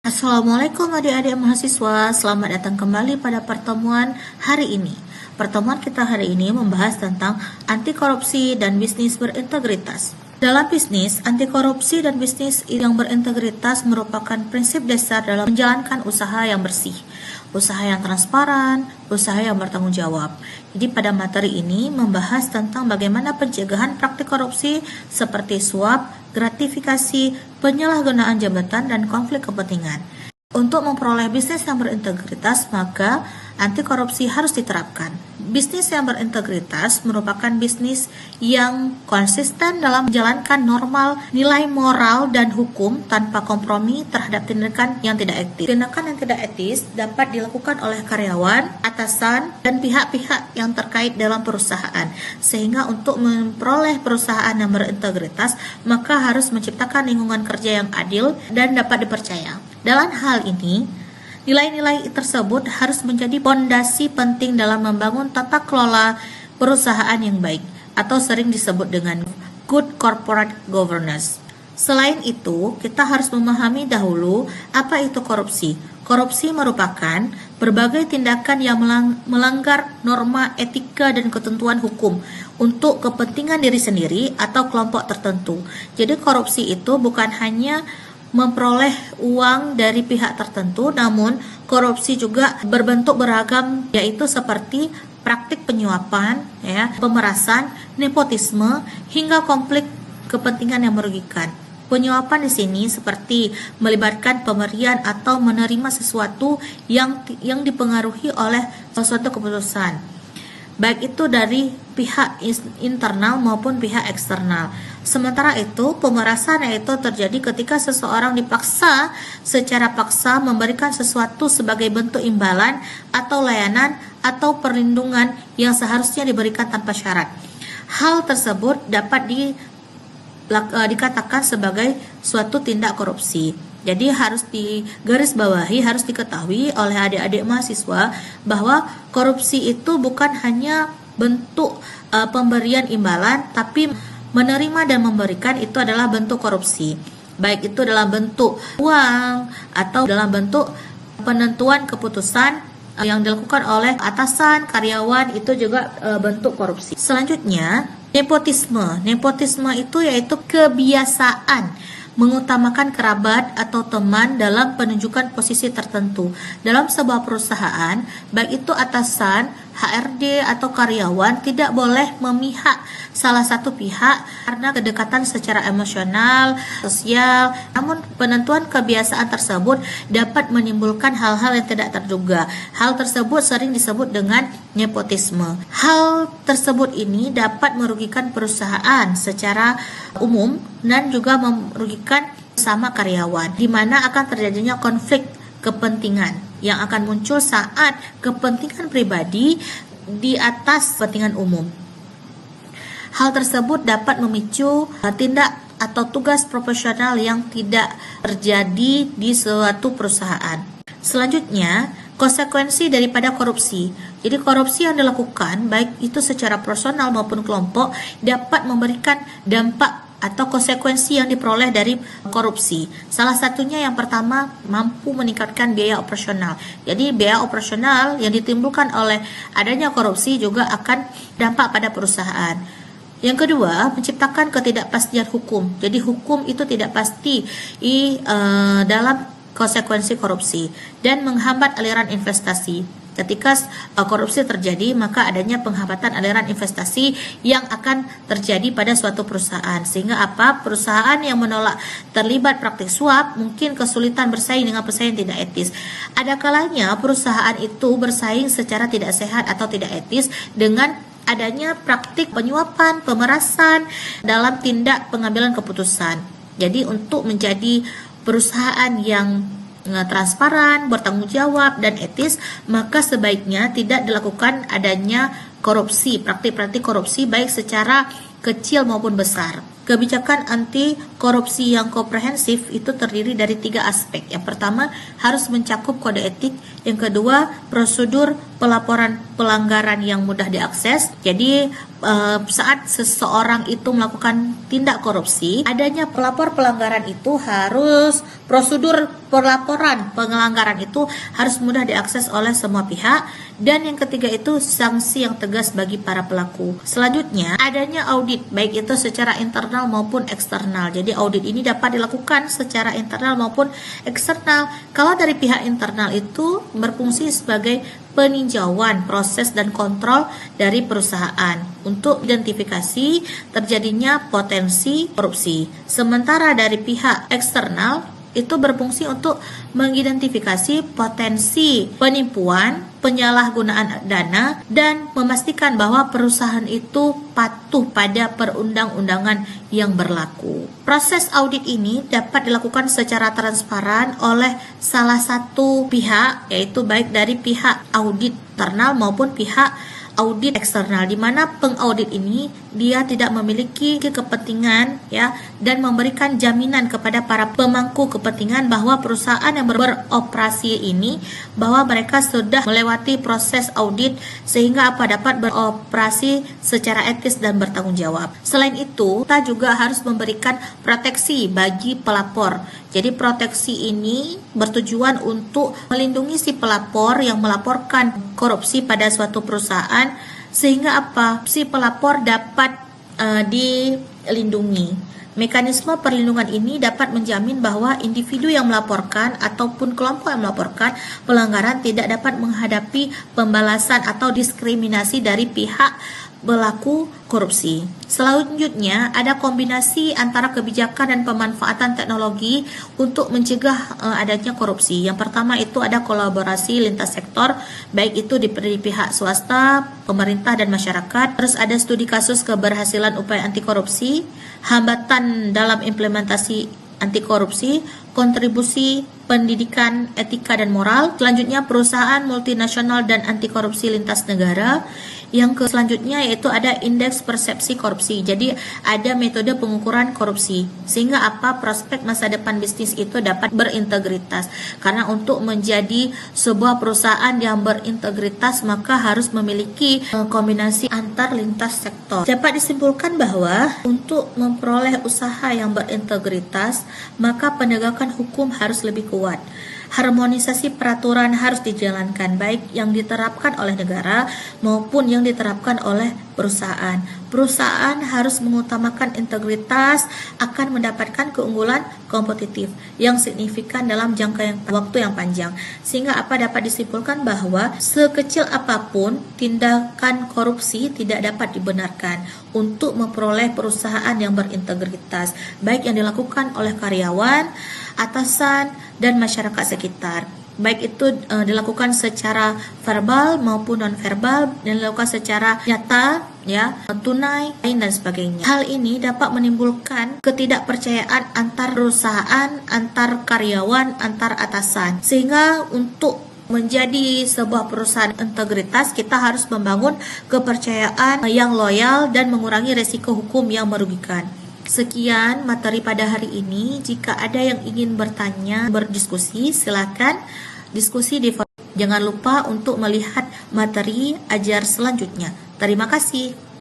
Assalamualaikum adik-adik mahasiswa, selamat datang kembali pada pertemuan hari ini. Pertemuan kita hari ini membahas tentang anti korupsi dan bisnis berintegritas. Dalam bisnis, anti korupsi dan bisnis yang berintegritas merupakan prinsip dasar dalam menjalankan usaha yang bersih, usaha yang transparan, usaha yang bertanggung jawab. Jadi pada materi ini membahas tentang bagaimana pencegahan praktik korupsi seperti suap, gratifikasi, penyalahgunaan jabatan, dan konflik kepentingan. Untuk memperoleh bisnis yang berintegritas, maka anti korupsi harus diterapkan. Bisnis yang berintegritas merupakan bisnis yang konsisten dalam menjalankan normal, nilai moral, dan hukum tanpa kompromi terhadap tindakan yang tidak etis. Tindakan yang tidak etis dapat dilakukan oleh karyawan, atasan, dan pihak-pihak yang terkait dalam perusahaan. Sehingga untuk memperoleh perusahaan yang berintegritas, maka harus menciptakan lingkungan kerja yang adil dan dapat dipercaya. Dalam hal ini, nilai-nilai tersebut harus menjadi fondasi penting dalam membangun tata kelola perusahaan yang baik, atau sering disebut dengan good corporate governance. Selain itu, kita harus memahami dahulu apa itu korupsi. Korupsi merupakan berbagai tindakan yang melanggar norma etika dan ketentuan hukum untuk kepentingan diri sendiri atau kelompok tertentu. Jadi korupsi itu bukan hanya memperoleh uang dari pihak tertentu, namun korupsi juga berbentuk beragam, yaitu seperti praktik penyuapan, pemerasan, nepotisme, hingga konflik kepentingan yang merugikan. Penyuapan di sini seperti melibatkan pemberian atau menerima sesuatu yang dipengaruhi oleh suatu keputusan, baik itu dari pihak internal maupun pihak eksternal. Sementara itu, pemerasan yaitu terjadi ketika seseorang dipaksa secara paksa memberikan sesuatu sebagai bentuk imbalan atau layanan atau perlindungan yang seharusnya diberikan tanpa syarat. Hal tersebut dapat dikatakan sebagai suatu tindak korupsi. Jadi harus digarisbawahi, harus diketahui oleh adik-adik mahasiswa bahwa korupsi itu bukan hanya bentuk pemberian imbalan, tapi menerima dan memberikan itu adalah bentuk korupsi. Baik itu dalam bentuk uang atau dalam bentuk penentuan keputusan yang dilakukan oleh atasan, karyawan, itu juga bentuk korupsi. Selanjutnya, nepotisme. Nepotisme itu yaitu kebiasaan mengutamakan kerabat atau teman dalam penunjukan posisi tertentu dalam sebuah perusahaan, baik itu atasan, HRD, atau karyawan, tidak boleh memihak salah satu pihak karena kedekatan secara emosional, sosial. Namun penentuan kebiasaan tersebut dapat menimbulkan hal-hal yang tidak terduga. Hal tersebut sering disebut dengan nepotisme. Hal tersebut ini dapat merugikan perusahaan secara umum dan juga merugikan sama karyawan, di mana akan terjadinya konflik kepentingan yang akan muncul saat kepentingan pribadi di atas kepentingan umum. Hal tersebut dapat memicu tindak atau tugas profesional yang tidak terjadi di suatu perusahaan. Selanjutnya, konsekuensi daripada korupsi. Jadi korupsi yang dilakukan, baik itu secara personal maupun kelompok, dapat memberikan dampak atau konsekuensi yang diperoleh dari korupsi. Salah satunya yang pertama, mampu meningkatkan biaya operasional. Jadi biaya operasional yang ditimbulkan oleh adanya korupsi juga akan dampak pada perusahaan. Yang kedua, menciptakan ketidakpastian hukum. Jadi hukum itu tidak pasti dalam konsekuensi korupsi dan menghambat aliran investasi. Ketika korupsi terjadi, maka adanya penghambatan aliran investasi yang akan terjadi pada suatu perusahaan. Sehingga perusahaan yang menolak terlibat praktik suap mungkin kesulitan bersaing dengan pesaing tidak etis. Ada kalanya perusahaan itu bersaing secara tidak sehat atau tidak etis dengan adanya praktik penyuapan, pemerasan dalam tindak pengambilan keputusan. Jadi untuk menjadi perusahaan yang transparan, bertanggung jawab, dan etis, maka sebaiknya tidak dilakukan adanya korupsi, praktik-praktik korupsi baik secara kecil maupun besar. Kebijakan anti korupsi yang komprehensif itu terdiri dari 3 aspek. Yang pertama, harus mencakup kode etik. Yang kedua, prosedur pelaporan pelanggaran yang mudah diakses. Jadi saat seseorang itu melakukan tindak korupsi, adanya pelapor pelanggaran itu harus prosedur pelaporan pelanggaran itu harus mudah diakses oleh semua pihak, dan yang ketiga itu sanksi yang tegas bagi para pelaku. Selanjutnya, adanya audit baik itu secara internal maupun eksternal. Jadi audit ini dapat dilakukan secara internal maupun eksternal. Kalau dari pihak internal itu berfungsi sebagai peninjauan proses dan kontrol dari perusahaan untuk identifikasi terjadinya potensi korupsi. Sementara dari pihak eksternal itu berfungsi untuk mengidentifikasi potensi penipuan, penyalahgunaan dana, dan memastikan bahwa perusahaan itu patuh pada perundang-undangan yang berlaku. Proses audit ini dapat dilakukan secara transparan oleh salah satu pihak, yaitu baik dari pihak audit internal maupun pihak audit eksternal, di mana pengaudit ini dia tidak memiliki kepentingan ya, dan memberikan jaminan kepada para pemangku kepentingan bahwa perusahaan yang beroperasi ini bahwa mereka sudah melewati proses audit sehingga dapat beroperasi secara etis dan bertanggung jawab. Selain itu, kita juga harus memberikan proteksi bagi pelapor. Jadi proteksi ini bertujuan untuk melindungi si pelapor yang melaporkan korupsi pada suatu perusahaan, sehingga si pelapor dapat dilindungi. Mekanisme perlindungan ini dapat menjamin bahwa individu yang melaporkan ataupun kelompok yang melaporkan pelanggaran tidak dapat menghadapi pembalasan atau diskriminasi dari pihak pelaku korupsi. Selanjutnya, ada kombinasi antara kebijakan dan pemanfaatan teknologi untuk mencegah adanya korupsi. Yang pertama itu ada kolaborasi lintas sektor, baik itu di pihak swasta, pemerintah, dan masyarakat. Terus ada studi kasus keberhasilan upaya anti korupsi, hambatan dalam implementasi anti korupsi, kontribusi pendidikan etika dan moral. Selanjutnya, perusahaan multinasional dan anti korupsi lintas negara. Yang selanjutnya yaitu ada indeks persepsi korupsi. Jadi ada metode pengukuran korupsi sehingga prospek masa depan bisnis itu dapat berintegritas. Karena untuk menjadi sebuah perusahaan yang berintegritas maka harus memiliki kombinasi antar lintas sektor. Dapat disimpulkan bahwa untuk memperoleh usaha yang berintegritas maka penegakan hukum harus lebih kuat. Harmonisasi peraturan harus dijalankan, baik yang diterapkan oleh negara maupun yang diterapkan oleh perusahaan. Perusahaan harus mengutamakan integritas akan mendapatkan keunggulan kompetitif yang signifikan dalam waktu yang panjang. Sehingga dapat disimpulkan bahwa sekecil apapun tindakan korupsi tidak dapat dibenarkan untuk memperoleh perusahaan yang berintegritas, baik yang dilakukan oleh karyawan, atasan, dan masyarakat sekitar. Baik itu dilakukan secara verbal maupun non-verbal, dan dilakukan secara nyata, tunai, dan sebagainya. Hal ini dapat menimbulkan ketidakpercayaan antar perusahaan, antar karyawan, antar atasan. Sehingga untuk menjadi sebuah perusahaan integritas, kita harus membangun kepercayaan yang loyal dan mengurangi resiko hukum yang merugikan. Sekian materi pada hari ini. Jika ada yang ingin bertanya, berdiskusi, silakan diskusi di forum. Jangan lupa untuk melihat materi ajar selanjutnya. Terima kasih.